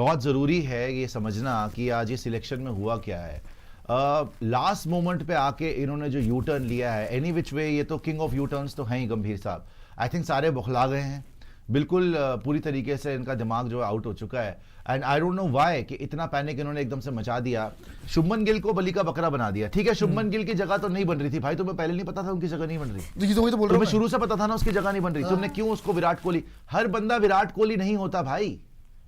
बहुत ज़रूरी है ये समझना कि आज ये सिलेक्शन में हुआ क्या है। लास्ट मोमेंट पे आके इन्होंने जो यू टर्न लिया है, एनी विच वे, ये तो किंग ऑफ यू टर्न्स तो हैं ही गंभीर साहब। आई थिंक सारे बौखला गए हैं बिल्कुल, पूरी तरीके से इनका दिमाग जो है आउट हो चुका है। And I don't know why कि इतना पैनिक इन्होंने एकदम से मचा दिया। शुभमन गिल को बलि का बकरा बना दिया। ठीक है, शुभमन गिल की जगह तो नहीं बन रही थी भाई, तुम्हें पहले नहीं पता था उनकी जगह नहीं बन रही? तो बोल तुम्हें शुरू से पता था ना उसकी जगह नहीं बन रही। तुमने क्यों उसको विराट कोहली, हर बंदा विराट कोहली नहीं होता भाई,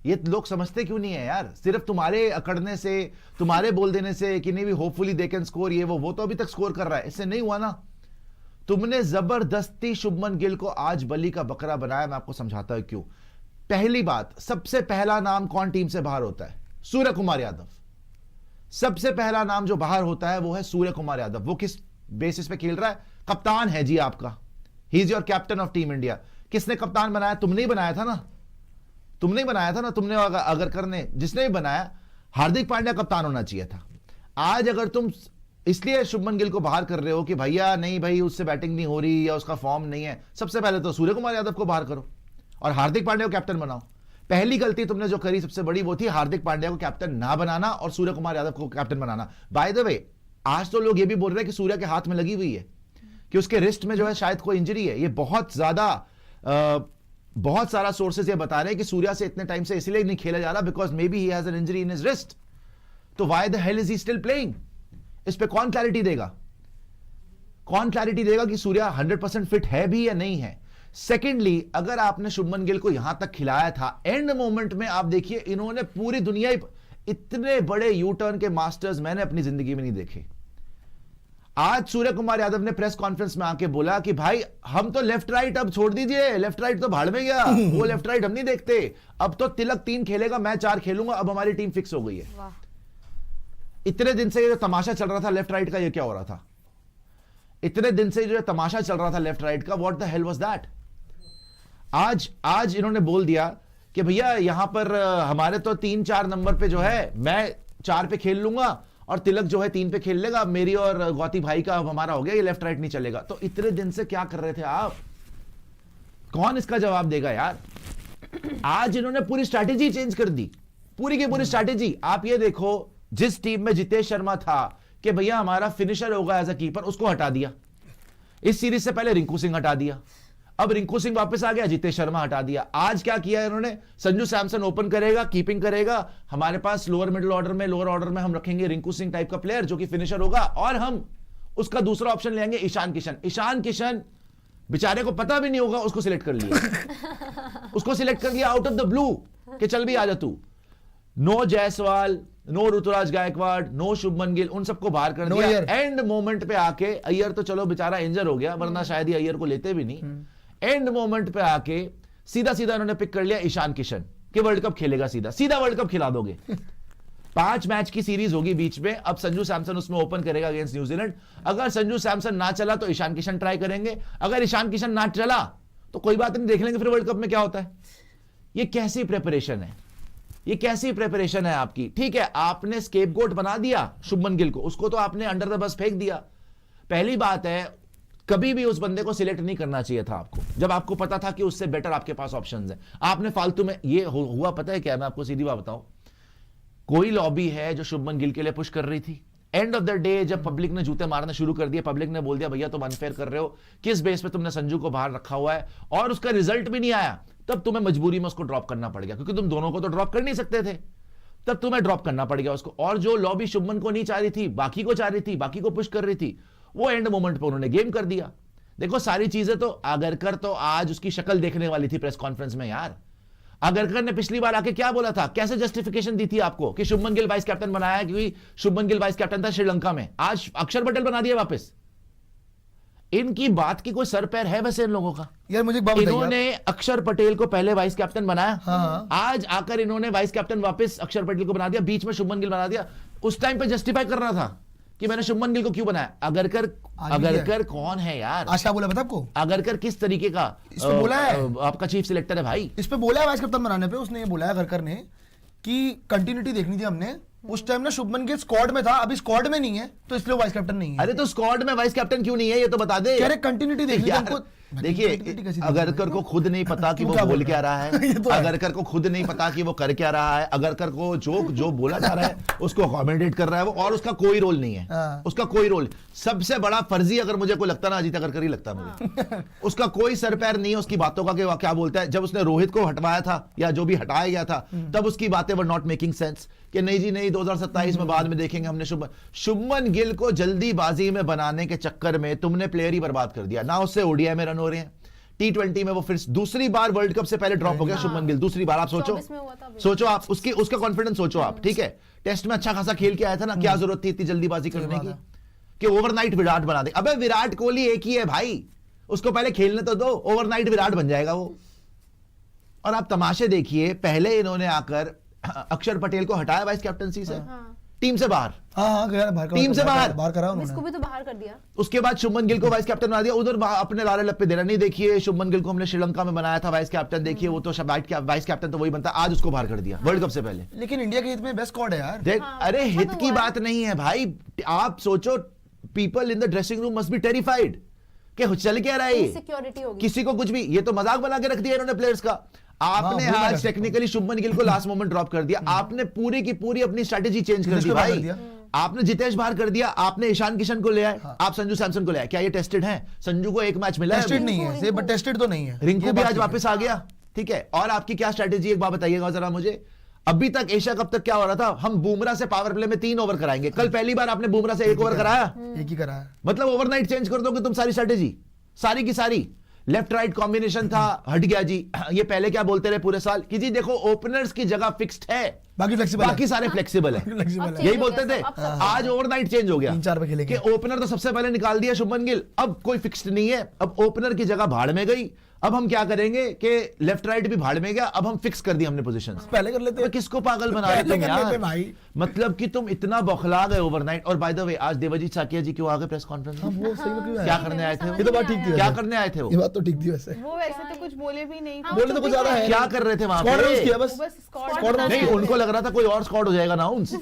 ये लोग समझते क्यों नहीं है यार? सिर्फ तुम्हारे अकड़ने से, तुम्हारे बोल देने से कि नहीं भी होपफुली दे कैन स्कोर, ये वो तो अभी तक स्कोर कर रहा है, इससे नहीं हुआ ना। तुमने जबरदस्ती शुभमन गिल को आज बलि का बकरा बनाया। मैं आपको समझाता हूं क्यों। पहली बात, सबसे पहला नाम कौन टीम से बाहर होता है? सूर्य कुमार यादव। सबसे पहला नाम जो बाहर होता है वो है सूर्य कुमार यादव। वो किस बेसिस पे खेल रहा है? कप्तान है जी आपका, ही is your captain of team India. किसने कप्तान बनाया? तुमने ही बनाया था ना, तुमने ही बनाया था ना। तुमने अगर करने जिसने भी बनाया, हार्दिक पांड्या कप्तान होना चाहिए था। आज अगर तुम इसलिए शुभमन गिल को बाहर कर रहे हो कि भैया नहीं भाई उससे बैटिंग नहीं हो रही या उसका फॉर्म नहीं है, सबसे पहले तो सूर्य कुमार यादव को बाहर करो और हार्दिक पांड्या को कैप्टन बनाओ। पहली गलती तुमने जो करी सबसे बड़ी वो थी हार्दिक पांड्या को कैप्टन ना बनाना और सूर्य कुमार यादव को captain banana. By the way, आज तो लोग ये भी बोल रहे हैं कि सूर्य के हाथ में लगी हुई है, कि उसके रिस्ट में जो है शायद कोई इंजरी है। ये बहुत सारा सोर्सेज ये बता रहे हैं कि सूर्या से इतने टाइम से इसलिए नहीं खेला जा रहा because maybe he has an injury in his wrist. तो why the hell is he still playing? इस पे कौन क्लैरिटी देगा? कौन क्लैरिटी देगा कि सूर्या 100% फिट है भी या नहीं है? सेकेंडली, अगर आपने शुभमन गिल को यहां तक खिलाया था, एंड मोमेंट में आप देखिए इन्होंने पूरी दुनिया, इतने बड़े यू टर्न के मास्टर्स मैंने अपनी जिंदगी में नहीं देखे। आज सूर्य कुमार यादव ने प्रेस कॉन्फ्रेंस में आके बोला कि भाई हम तो लेफ्ट राइट अब छोड़ दीजिए, लेफ्ट राइट तो भाड़ में गया, वो लेफ्ट राइट हम नहीं देखते, अब तो तिलक 3 खेलेगा, मैं 4 खेलूंगा, अब हमारी टीम फिक्स हो गई है। इतने दिन से ये जो तमाशा चल रहा था लेफ्ट राइट का, ये क्या हो रहा था? इतने दिन से जो तमाशा चल रहा था लेफ्ट राइट का, what the hell was that? आज इन्होंने बोल दिया कि भैया यहां पर हमारे तो 3-4 नंबर पे जो है मैं 4 पे खेल लूंगा और तिलक जो है 3 पे खेल लेगा, मेरी और गौती भाई का अब हमारा हो गया, ये लेफ्ट राइट नहीं चलेगा। तो इतने दिन से क्या कर रहे थे आप? कौन इसका जवाब देगा यार? आज इन्होंने पूरी स्ट्रैटेजी चेंज कर दी, पूरी की पूरी स्ट्रैटेजी। आप ये देखो, जिस टीम में जितेश शर्मा था कि भैया हमारा फिनिशर होगा एज अ कीपर, उसको हटा दिया। इस सीरीज से पहले रिंकू सिंह हटा दिया, अब रिंकू सिंह वापस आ गया, जितेश शर्मा हटा दिया। आज क्या किया इन्होंने? संजू सैमसन ओपन करेगा, कीपिंग करेगा, हमारे पास लोअर मिडिल ऑर्डर में, लोअर ऑर्डर में हम रखेंगे रिंकू सिंह टाइप का प्लेयर जो कि फिनिशर होगा, और हम उसका दूसरा ऑप्शन लेंगे ईशान किशन। ईशान किशन बेचारे को पता भी नहीं होगा, उसको सिलेक्ट कर लिया उसको सिलेक्ट कर लिया आउट ऑफ द ब्लू कि चल भी आ जा तू। No Jaiswal, no Ruturaj Gaikwad, no Shubman Gill, उन सबको बाहर कर दिया। एंड मोमेंट पे आके अय्यर तो चलो बेचारा इंजर हो गया, वरना शायद ही अय्यर को लेते भी नहीं। एंड मोमेंट पे आके सीधा इन्होंने पिक कर लिया ईशान किशन कि वर्ल्ड कप खेलेगा, सीधा वर्ल्ड कप खिला दोगे। 5 मैच की सीरीज होगी बीच में, अब संजू सैमसन उसमें ओपन करेगा अगेंस्ट न्यूजीलैंड। अगर संजू सैमसन ना चला तो ईशान किशन ट्राई करेंगे, अगर ईशान किशन ना चला तो कोई बात नहीं, देख लेंगे फिर वर्ल्ड कप में क्या होता है। ये कैसी प्रिपरेशन है? ये कैसी प्रिपरेशन है आपकी? ठीक है, आपने स्केपगोट बना दिया शुभमन गिल को, उसको तो आपने अंडर द बस फेंक दिया। पहली बात है, कभी भी उस बंदे को सिलेक्ट नहीं करना चाहिए था आपको, जब आपको पता था कि उससे बेटर आपके पास ऑप्शंस हैं। आपने फालतू में ये हुआ, पता है क्या? मैं आपको सीधी बात बताऊं, कोई लॉबी है जो शुभमन गिल के लिए पुश कर रही थी। एंड ऑफ द डे जब पब्लिक ने जूते मारना शुरू कर दिया, पब्लिक ने बोल दिया भैया तुम अनफेयर कर रहे हो, किस बेस पे तुमने संजू को बाहर रखा हुआ है, और उसका रिजल्ट भी नहीं आया, तब तुम्हें मजबूरी में उसको ड्रॉप करना पड़ गया, क्योंकि तुम दोनों को तो ड्रॉप कर नहीं सकते थे, तब तुम्हें ड्रॉप करना पड़ गया उसको। और जो लॉबी शुभमन को नहीं चाह रही थी, बाकी को चाह रही थी, बाकी को पुश कर रही थी, वो एंड मोमेंट पर उन्होंने गेम कर दिया। देखो सारी चीजें तो आगरकर तो आज उसकी शक्ल देखने वाली थी प्रेस कॉन्फ्रेंस में यार। आगरकर ने पिछली बार आके क्या बोला था, कैसे जस्टिफिकेशन दी थी आपको कि शुभमन गिल वाइस कैप्टन बनाया है क्योंकि शुभमन गिल वाइस कैप्टन था श्रीलंका में, आज अक्षर पटेल बना दिया वापस। इनकी बात की कोई सर पैर है वैसे इन लोगों का? यार मुझे एक बात बताइए, इन्होंने अक्षर पटेल को पहले वाइस कैप्टन बनाया, आज आकर इन्होंने वाइस कैप्टन वापस अक्षर पटेल को बना दिया, बीच में शुभमन गिल बना दिया। उस टाइम पे जस्टिफाई कर रहा था कि मैंने शुभमन गिल को क्यों बनाया। अगरकर कौन है यार? आशा बोला पता आपको? अगरकर किस तरीके का इस पे बोला है आपका चीफ सिलेक्टर है भाई? इस पे बोला है वाइस कैप्टन बनाने पे, उसने ये बोला है अगरकर ने कि कंटिन्यूटी देखनी थी हमने। उस टाइम ना शुभमन गिल स्क्वाड में था, अभी स्क्वाड में नहीं है, तो इसलिए वाइस कैप्टन नहीं है। अरे तो स्क्वाड में वाइस कैप्टन क्यों नहीं है ये तो बता दे। कह रहे कंटिन्यूटी देखनी थी हमको। देखिए अगरकर को खुद नहीं पता कि वो बोल क्या रहा है, अगरकर को खुद नहीं पता कि वो कर क्या रहा है, अगरकर को जो बोला जा रहा है उसको अकोमोडेट कर रहा है वो, और उसका कोई रोल नहीं है, उसका कोई रोल। सबसे बड़ा फर्जी अगर मुझे कोई लगता ना अजीत अगरकर ही लगता मुझे। उसका कोई सर पैर नहीं है उसकी बातों का कि वो क्या बोलता है। जब उसने रोहित को हटवाया था या जो भी हटाया गया था तब उसकी बातें वर नॉट मेकिंग सेंस कि नहीं जी नहीं 2027 में बाद में देखेंगे हमने। शुभमन गिल को जल्दीबाजी में बनाने के चक्कर में तुमने प्लेयर ही बर्बाद कर दिया ना। उससे ओडीआई में रन हो रहे हैं, T20 में वो फिर दूसरी बार वर्ल्ड कप से पहले ड्रॉप हो गया शुभमन गिल, दूसरी बार। आप सोचो आप उसका कॉन्फिडेंस सोचो आप, ठीक है। टेस्ट में अच्छा खासा खेल के आया था ना, क्या जरूरत थी इतनी जल्दीबाजी करने की कि ओवरनाइट विराट बना दे। अबे विराट कोहली एक ही है भाई, उसको पहले खेलने तो दो, ओवरनाइट विराट बन जाएगा वो। और आप तमाशे देखिए, पहले इन्होंने आकर अक्षर पटेल को हटाया वाइस कैप्टनसी से, टीम से बाहर, टीम से बाहर करा उन्होंने, इसको भी तो बाहर कर दिया। उसके बाद शुभमन गिल को वाइस कैप्टन बना दिया, उधर अपने लारे लप्पे देना नहीं। देखिए शुभमन गिल को हमने श्रीलंका में बनाया था वाइस कैप्टन, देखिए वो तो वाइस कैप्टन तो वही बनता, आज उसको बाहर कर दिया वर्ल्ड कप से पहले। लेकिन इंडिया के हित में बेस्ट स्क्वाड है यार। अरे हित की बात नहीं है भाई, आप सोचो people in the dressing room must be terrified कि चल क्या रहा है, सिक्योरिटी होगी, किसी को कुछ भी। ये तो मजाक बना के रख दिया इन्होंने प्लेयर्स का। आपने आज टेक्निकली शुभमन गिल को लास्ट मोमेंट ड्रॉप कर दिया, आपने पूरी की पूरी अपनी स्ट्रेटेजी चेंज कर दी भाई। आपने जितेश बाहर कर दिया, आपने ईशान किशन को ले आए, आप संजू सैमसन को ले आए। क्या ये टेस्टेड है? संजू को एक मैच मिला है, टेस्टेड नहीं है, बट टेस्टेड तो नहीं है। रिंकू भी आज वापस आ गया, ठीक है। और आपकी क्या स्ट्रेटेजी एक बात बताइएगा जरा मुझे। अभी तक एशिया कप तक क्या हो रहा था, हम बुमराह से पावर प्ले में 3 ओवर कराएंगे, कल पहली बार आपने बुमराह से 1 ओवर कराया, एक ही कराया। मतलब ओवरनाइट चेंज कर दोगे तुम सारी स्ट्रेटेजी, सारी की सारी। लेफ्ट राइट कॉम्बिनेशन था, हट गया जी। ये पहले क्या बोलते रहे पूरे साल कि जी देखो ओपनर्स की जगह फिक्स्ड है, बाकी फ्लेक्सिबल, बाकी सारे फ्लेक्सिबल है, यही बोलते थे। आज ओवरनाइट चेंज हो गया, 3-4 पे खेलेंगे कि ओपनर तो सबसे पहले निकाल दिया शुभमन गिल, अब कोई फिक्स्ड नहीं है, अब ओपनर की जगह भाड़ में गई। अब हम क्या करेंगे कि लेफ्ट राइट भी भाड़ में गया, अब हम फिक्स कर दी हमने पोजीशंस। पहले कर लेते, किसको पागल बना रहे तुम यार भाई। मतलब कि तुम इतना बौखला गए ओवरनाइट। और बाय द वे आज देवजीत साकिया जी क्यों आ गए प्रेस कॉन्फ्रेंस में? वो सही में क्यों आए? क्या करने आए थे? ये तो बात ठीक थी, क्या करने आए थे वो? ये बात तो ठीक थी वैसे। वो वैसे तो कुछ बोले भी नहीं, बोले तो कुछ ज्यादा है। क्या कर रहे थे वहां स्क्वाड अनाउंस पे? किया बस, बस स्क्वाड नहीं, उनको लग रहा था कोई और स्क्वाड हो जाएगा अनाउंस।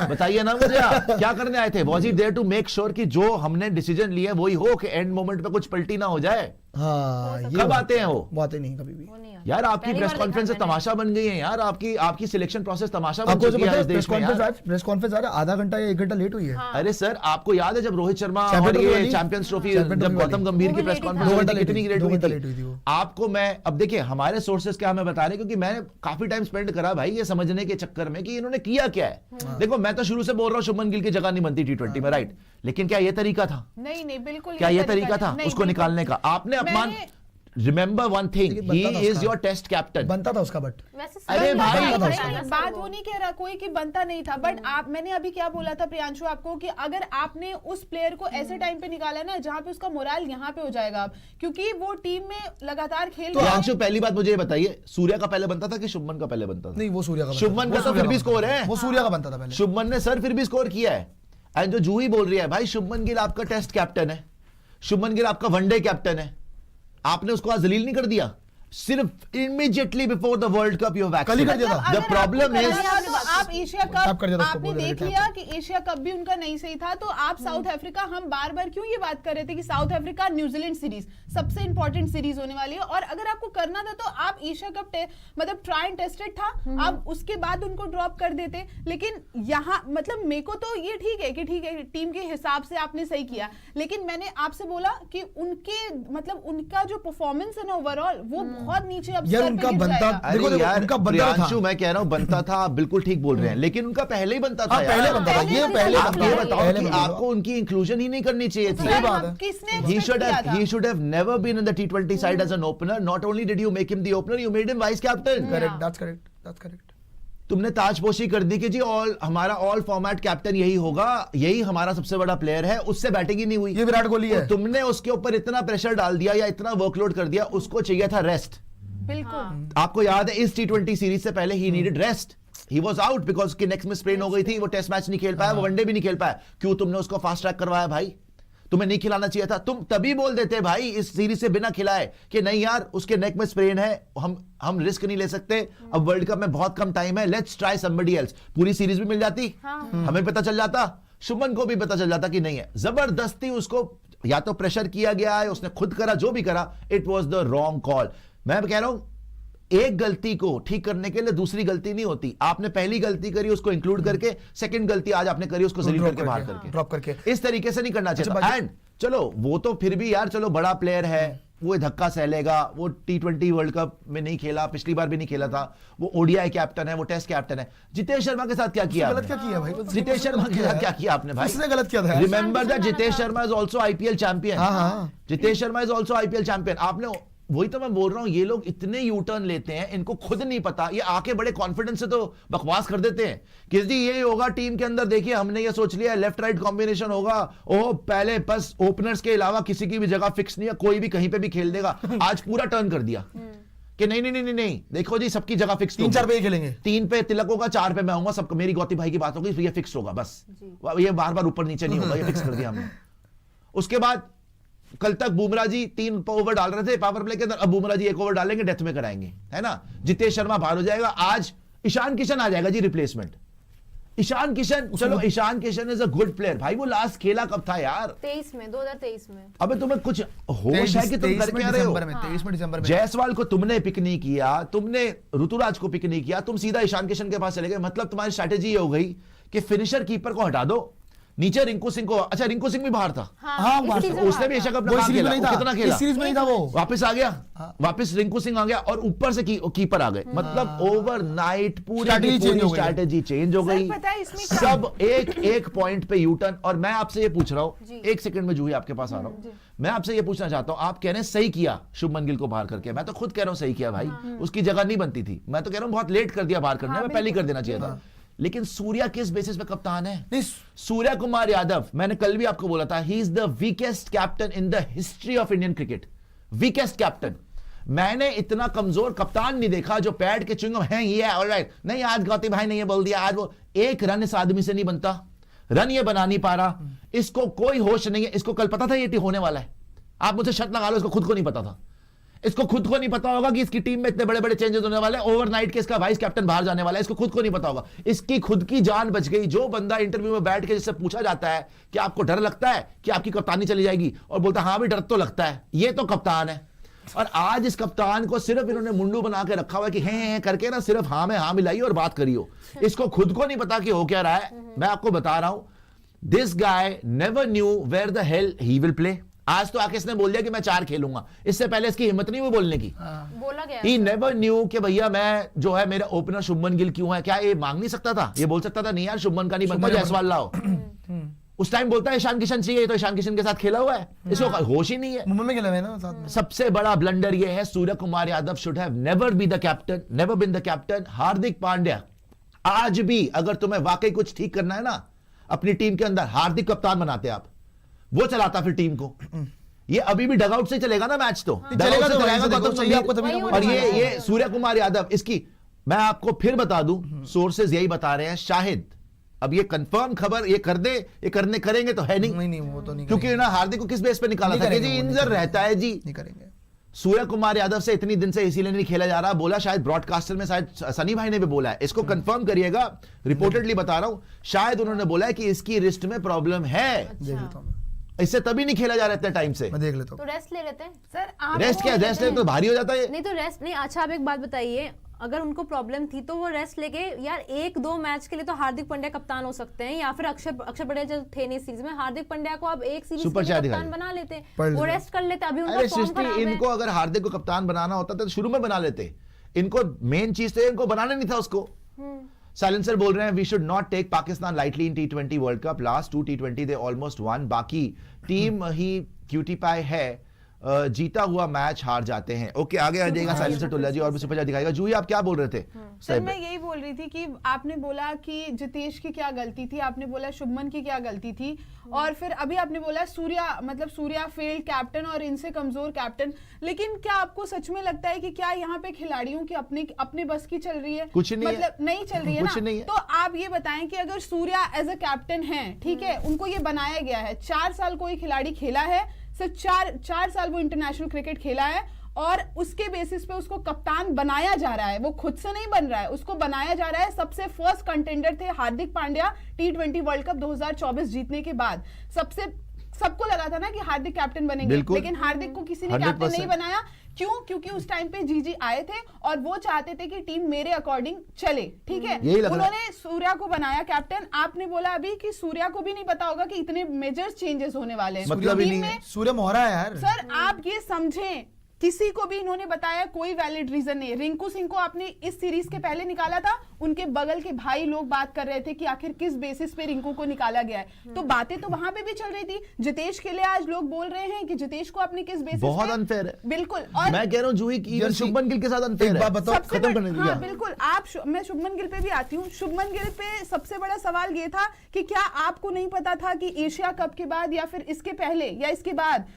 बताइए ना मुझे, आप क्या करने आए थे? Was he there to make sure कि जो हमने डिसीजन लिए वही हो, कि एंड मोमेंट पे कुछ पलटी ना हो जाए? हाँ, कब आते हैं वो? बातें नहीं कभी भी यार आपकी प्रेस कॉन्फ्रेंस से तमाशा बन गई है यार, आपकी सिलेक्शन प्रोसेस तमाशा बन आपको जो चुकी पता है है इस देश में यार। प्रेस कॉन्फ्रेंस आ रहा है आधा घंटा या 1 घंटा लेट हुई है। अरे सर आपको याद है जब रोहित शर्मा और चैंपियंस ये वाली? चैंपियंस ट्रॉफी चैंपियंस जब ट्रॉफी गौतम गंभीर की प्रेस कॉन्फ्रेंस 2 हुई घंटा थी, कितनी लेट 2 हुई घंटा थी? लेट हुई थी वो। आपको मैं अब देखिए हमारे सोर्सेस क्या हमें बता रहे हैं, क्योंकि मैंने काफी टाइम स्पेंड करा भाई ये समझने के चक्कर में कि इन्होंने किया क्या है। देखो मैं तो शुरू से बोल रहा हूँ शुभमन गिल की जगह नहीं बनती T20 में, राइट, लेकिन क्या ये तरीका था? नहीं नहीं बिल्कुल, क्या ये तरीका था नहीं, उसको बिल्कुल। निकालने का? आपने अपमान, remember one thing, he is your test captain. बनता था उसका, बट अरे भाई, बात वो नहीं कह रहा कोई कि बनता नहीं था, बट आप, मैंने अभी क्या बोला था प्रियांशु आपको कि अगर आपने उस प्लेयर को ऐसे टाइम पे निकाला ना जहां पे उसका मोराल यहाँ पे हो जाएगा, क्योंकि वो टीम में लगातार खेल रहा है। प्रियांशु पहली बात मुझे ये बताइए, सूर्या का पहले बनता था कि शुभमन का पहले बनता था? नहीं, वो सूर्या का, शुभमन का तो फिर भी स्कोर है, वो सूर्या का बनता था पहले। शुभमन ने सर फिर भी स्कोर किया है। एंड जो जूही बोल रही है भाई, शुभमन गिल आपका टेस्ट कैप्टन है, शुभमन गिल आपका वनडे कैप्टन है, आपने उसको आज जलील नहीं कर दिया? सिर्फ immediately before the world cup you have कल ही कर दिया था। द प्रॉब्लम इज तो आप एशिया कप कर दिया था उसको, आपने बोल देख रहे लिया कि एशिया कप भी उनका नहीं सही था, तो आप साउथ अफ्रीका, हम बार बार क्यों ये बात कर रहे थे कि साउथ अफ्रीका न्यूजीलैंड सीरीज सबसे इंपॉर्टेंट सीरीज होने वाली है, और अगर आपको करना था तो आप एशिया कप मतलब ट्राई एंड टेस्टेड था, आप उसके बाद उनको ड्रॉप कर देते। लेकिन यहाँ मतलब मेरे को तो ये ठीक है कि ठीक है टीम के हिसाब से आपने सही किया, लेकिन मैंने आपसे बोला कि उनके मतलब उनका जो परफॉर्मेंस है ना ओवरऑल वो बहुत नीचे अब उनका बनता, देखो यार उनका बनता था। प्रियांशु मैं कह रहा हूं बनता था, आप बिल्कुल ठीक बोल रहे हैं, लेकिन उनका पहले ही बनता था। पहले बनता था, ये पहले आप ये बताओ कि पहले आपको उनकी इंक्लूजन ही नहीं करनी चाहिए थी। सही बात है। किसने He should have never been in the T20 side as an opener. Not only did you make him the opener, you made him vice captain. Correct, that's correct, that's correct. तुमने ताजपोशी कर दी कि जी हमारा ऑल फॉर्मेट कैप्टन यही होगा, यही हमारा सबसे बड़ा प्लेयर है, उससे बैटिंग ही नहीं हुई। ये विराट कोहली है। तुमने उसके ऊपर इतना प्रेशर डाल दिया या इतना वर्कलोड कर दिया, उसको चाहिए था रेस्ट। बिल्कुल। आपको याद है इस T20 सीरीज से पहले he needed rest, he was out because उसकी नेक्स्ट में स्प्रेन हो गई थी, वो टेस्ट मैच नहीं खेल पाया, वो वनडे भी नहीं खेल पाया। क्यों तुमने उसको फास्ट ट्रैक करवाया भाई? तुम्हें नहीं खिलाना चाहिए था। तुम तभी बोल देते भाई इस सीरीज से बिना खिलाए कि नहीं यार उसके नेक में स्प्रेन है, हम रिस्क नहीं ले सकते, अब वर्ल्ड कप में बहुत कम टाइम है, लेट्स ट्राई समबडी एल्स। पूरी सीरीज भी मिल जाती, हमें पता चल जाता, शुभमन को भी पता चल जाता कि नहीं है। जबरदस्ती उसको या तो प्रेशर किया गया है, उसने खुद करा, जो भी करा, it was the wrong call. मैं कह रहा हूं एक गलती को ठीक करने के लिए दूसरी गलती नहीं होती। आपने पहली गलती करी उसको इंक्लूड करके, सेकंड गलती आज आपने करी उसको जलील करके बाहर करके, ड्रॉप करके, इस तरीके से नहीं करना चाहिए। एंड चलो वो तो फिर भी यार चलो बड़ा प्लेयर है, वो धक्का सह लेगा, वो T20 वर्ल्ड कप में नहीं खेला, पिछली बार भी नहीं खेला था, वो ओडीआई कैप्टन है, वो टेस्ट कैप्टन है। जितेश शर्मा के साथ क्या किया? गलत क्या किया भाई? जितेश शर्मा के साथ क्या किया आपने भाई? किसने गलत किया था? Remember that Jitesh Sharma is also IPL champion. हाँ। Jitesh Sharma is also IPL champion. आपने, वही तो मैं बोल रहा हूं, ये लोग इतने यू टर्न लेते हैं, इनको खुद नहीं पता, ये आके बड़े कॉन्फिडेंस से तो बकवास कर देते हैं कि जी ये होगा टीम के अंदर, देखिए हमने ये सोच लिया लेफ्ट राइट कॉम्बिनेशन होगा, ओह पहले बस ओपनर्स के अलावा किसी की भी जगह फिक्स नहीं है, कोई भी कहीं पे भी खेल देगा। आज पूरा टर्न कर दिया कि नहीं नहीं नहीं नहीं, देखो जी सबकी जगह फिक्स, 3-4 पे खेलेंगे, 3 पे तिलक होगा, 4 पे मैं आऊंगा, सब मेरी गौती भाई की बात होगी, ये फिक्स होगा बस, ये बार बार ऊपर नीचे नहीं होगा, ये फिक्स कर दिया हमने। उसके बाद कल तक बुमराह जी 3 ओवर डाल रहे थे पावर प्ले के अंदर, अब बुमराह जी 1 ओवर डालेंगे, डेथ में कराएंगे, है ना। जितेश शर्मा बाहर हो जाएगा, आज ईशान किशन आ जाएगा जी रिप्लेसमेंट। ईशान किशन, चलो Ishan Kishan is a good player भाई, वो लास्ट खेला कब था यार? 2023 में। अबे तुम्हें कुछ होश है कि तुम करके आ रहे हो? 23 में दिसंबर में जायसवाल को तुमने पिक नहीं किया, तुमने ऋतुराज को पिक नहीं किया, तुम सीधा ईशान किशन के पास चले गए। मतलब तुम्हारी स्ट्रैटेजी ये हो गई कि फिनिशर कीपर को हटा दो, नीचे रिंकू सिंह को, अच्छा रिंकू सिंह भी बाहर था, हाँ, उसने भी एशिया कप में सीरीज खेला, में नहीं वो था, कितना खेला? इस सीरीज में नहीं था वो, वापस आ गया, वापस रिंकू सिंह आ गया और ऊपर से कीपर आ गए। मतलब ओवरनाइट पूरी स्ट्रैटेजी चेंज हो गई, सब एक पॉइंट पे यू टर्न। और मैं आपसे ये पूछ रहा हूं, 1 सेकंड में जूही आपके पास आ रहा हूं, मैं आपसे ये पूछना चाहता हूं, आप कह रहे हैं सही किया शुभमन गिल को बाहर करके, मैं तो खुद कह रहा हूं सही किया भाई, उसकी जगह नहीं बनती थी। मैं तो कह रहा हूं बहुत लेट कर दिया बाहर करने में, पहले ही कर देना चाहिए था। लेकिन सूर्या किस बेसिस पे कप्तान है? सूर्या कुमार यादव, मैंने कल भी आपको बोला था, he is the weakest captain in the history of Indian cricket, weakest captain. मैंने इतना कमजोर कप्तान नहीं देखा जो पैड के च्युइंगम है, ये है ऑलराइट, नहीं आज गौती भाई ने ये बोल दिया, आज वो, एक रन इस आदमी से नहीं बनता, रन ये बना नहीं पा रहा, इसको कोई होश नहीं है। इसको कल पता था ये होने वाला है, आप मुझे शर्त लगा लो, इसको खुद को नहीं पता था, इसको खुद को नहीं पता होगा कि इसकी टीम में इतने बड़े बड़े चेंजेस होने वाले हैं, ओवरनाइट के इसका वाइस कैप्टन बाहर जाने वाला है, इसको खुद को नहीं पता होगा। इसकी खुद की जान बच गई। जो बंदा इंटरव्यू में बैठ के जिससे पूछा जाता है कि आपको डर लगता है कि आपकी कप्तानी चली जाएगी, और बोलता हाँ भी डर तो लगता है, ये तो कप्तान है। और आज इस कप्तान को सिर्फ इन्होंने मुंडू बना के रखा हुआ है कि हैं करके ना, सिर्फ हाँ में हाँ मिलाइए और बात करियो। इसको खुद को नहीं पता कि हो क्या रहा है। मैं आपको बता रहा हूं, this guy never knew where the hell he will play. आज तो आके इसने बोल दिया कि मैं 4 खेलूंगा, इससे पहले इसकी हिम्मत नहीं हुई बोलने की। बोला गया ही नेवर न्यू कि भैया मैं जो है मेरा ओपनर शुभमन गिल क्यों है। क्या ये मांग नहीं सकता था? ये बोल सकता था नहीं यार शुभमन का नहीं बनता, जायसवाल लाओ। उस टाइम बोलता है ईशान किशन चाहिए, तो ईशान किशन के साथ खेला हुआ है, इसको होश ही नहीं है। मुंबई में खेला है ना साथ में। सबसे बड़ा ब्लंडर ये है, Surya Kumar Yadav should have never be the captain, never been the captain. Hardik Pandya, आज भी अगर तुम्हें वाकई कुछ ठीक करना है ना अपनी टीम के अंदर, हार्दिक कप्तान बनाते आप, वो चलाता फिर टीम को। ये अभी भी डगआउट से चलेगा ना मैच, तो चलेगा तो चलेगा गौतम चाहिए आपको तभी ना। और ये सूर्य कुमार यादव, इसकी मैं आपको फिर बता दूं, सोर्सेज यही बता रहे हैं, शाहिद अब ये कंफर्म खबर ये कर दे, ये करने करेंगे तो है नहीं वो तो नहीं, क्योंकि ना हार्दिक को किस बेस पे निकाला था कि जी इंजर रहता है जी, नहीं करेंगे। सूर्य कुमार यादव से इतनी दिन से इसीलिए नहीं खेला जा रहा, बोला शायद ब्रॉडकास्टर में, शायद सनी भाई ने भी बोला है, इसको कंफर्म करिएगा, रिपोर्टेडली बता रहा हूं, शायद उन्होंने बोला है कि इसकी रिस्ट में प्रॉब्लम है, इससे तभी नहीं खेला जा रहा इतने टाइम से। मैं देख लेता हूं। तो रेस्ट ले लेते हैं सर। रेस्ट क्या, रेस्ट ले तो भारी हो जाता है। नहीं तो रेस्ट नहीं। अच्छा आप एक बात बताइए, अगर उनको प्रॉब्लम थी तो वो रेस्ट लेके यार 1-2 मैच के लिए तो हार्दिक पांड्या कप्तान हो सकते हैं, या फिर अक्षर पटेल जो थे नहीं सीरीज में, हार्दिक पांड्या को अब एक सीरीज के लिए कप्तान बना लेते, वो रेस्ट कर लेते। अभी उनका फॉर्म खराब है। इनको अगर हार्दिक को कप्तान बनाना होता तो शुरू में बना लेते, इनको मेन चीज तो इनको बनाना नहीं था उसको। साइलेंसर बोल रहे हैं we should not take Pakistan lightly in T20 world cup, last 2 T20 they almost won, बाकी टीम ही क्यूटी पाई है, जीता हुआ मैच हार जाते हैं। ओके आगे आ जाएगा साइलेंसर टोला जी और भी सुपर चैट दिखाएगा। जूही आप क्या बोल रहे थे? सर मैं यही बोल रही थी कि आपने बोला कि जितेश की क्या गलती थी, आपने बोला शुभमन की क्या गलती थी, और फिर अभी आपने बोला सूर्या, मतलब सूर्या फेल्ड कैप्टन और इनसे कमजोर कैप्टन। लेकिन क्या आपको सच में लगता है कि क्या यहाँ पे खिलाड़ियों की अपने बस की चल रही है? कुछ नहीं, मतलब नहीं चल रही है कुछ ना। नहीं है। तो आप ये बताएं कि अगर सूर्या एज अ कैप्टन है, ठीक है, उनको ये बनाया गया है, 4 साल कोई खिलाड़ी खेला है, सिर्फ 4 साल वो इंटरनेशनल क्रिकेट खेला है, और उसके बेसिस पे उसको कप्तान बनाया जा रहा है, वो खुद से नहीं बन रहा है, उसको बनाया जा रहा है। सबसे फर्स्ट कंटेंडर थे Hardik Pandya T20 world cup 2024 जीतने के बाद, सबको लगा था ना कि हार्दिक कैप्टन बनेंगे, बिल्कुल। लेकिन हार्दिक को किसी ने 100% कैप्टन नहीं बनाया। क्यों? क्योंकि उस टाइम पे जीजी आए थे और वो चाहते थे कि टीम मेरे अकॉर्डिंग चले, ठीक है। यही लग रहा है। उन्होंने सूर्या को बनाया कैप्टन। आपने बोला अभी कि सूर्या को भी नहीं पता होगा कि इतने मेजर चेंजेस होने वाले हैं मतलब ही टीम नहीं है। में। सूर्य मोहरा है यार। सर आप ये समझें, किसी को भी इन्होंने बताया कोई वैलिड रीजन नहीं। रिंकू सिंह को आपने इस सीरीज के पहले निकाला था, उनके बगल के भाई लोग बात कर रहे थे कि आखिर किस बेसिस पे रिंकू को निकाला गया है, तो बातें तो वहां पे भी चल रही थी। जितेश के लिए आज लोग बोल रहे हैं कि जितेश को आपने किस बेसिस बहुत पे, अनफेयर है। बिल्कुल। और मैं कह रहा हूँ जूही की यार, शुभमन गिल के साथ अनफेयर एक है। बात बताओ, सबसे खत्म करने हाँ दिया। बिल्कुल। मैं शुभमन गिल पे भी आती हूँ। शुभमन गिल पे सबसे बड़ा सवाल ये था कि क्या आपको नहीं पता था कि एशिया कप के बाद या फिर इसके पहले या इसके बाद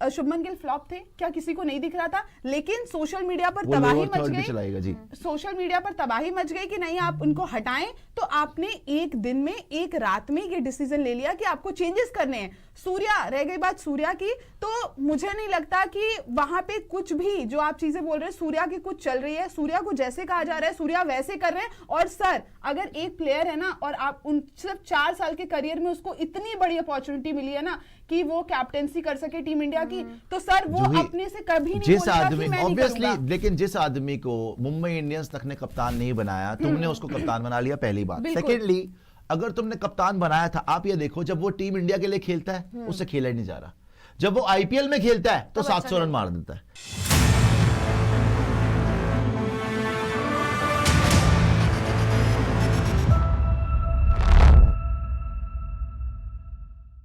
शुभमन गिल फ्लॉप थे? क्या किसी को नहीं दिख रहा था? लेकिन सोशल मीडिया पर वो तबाही लोअर मच थर्ड पे गई। चलाएगा जी। सोशल मीडिया पर तबाही मच गई कि नहीं आप उनको हटाएं, तो आपने एक दिन में, एक रात में ये डिसीजन ले लिया कि आपको चेंजेस करने हैं। सूर्या, रह गई बात सूर्या की, तो मुझे नहीं लगता कि वहां पे कुछ भी जो आप चीजें बोल रहे हैं सूर्या की कुछ चल रही है। सूर्या को जैसे कहा जा रहा है सूर्या वैसे कर रहे हैं। और सर अगर एक प्लेयर है ना और आप उन सिर्फ 4 साल के करियर में उसको इतनी बड़ी अपॉर्चुनिटी मिली है ना कि वो कैप्टेंसी कर सके टीम इंडिया की, तो सर वो जूही, अपने से कभी नहीं जिस बोलेगा आदमी कि मैं नहीं ऑब्वियसली, करूंगा। लेकिन जिस आदमी को मुंबई इंडियंस तक ने कप्तान नहीं बनाया, तुमने उसको कप्तान बना लिया, पहली बात। बिल्कुल। सेकेंडली, अगर तुमने कप्तान बनाया था, आप ये देखो जब वो टीम इंडिया के लिए खेलता है उससे खेला ही नहीं जा रहा। जब वो आईपीएल में खेलता है तो 700 रन मार देता है।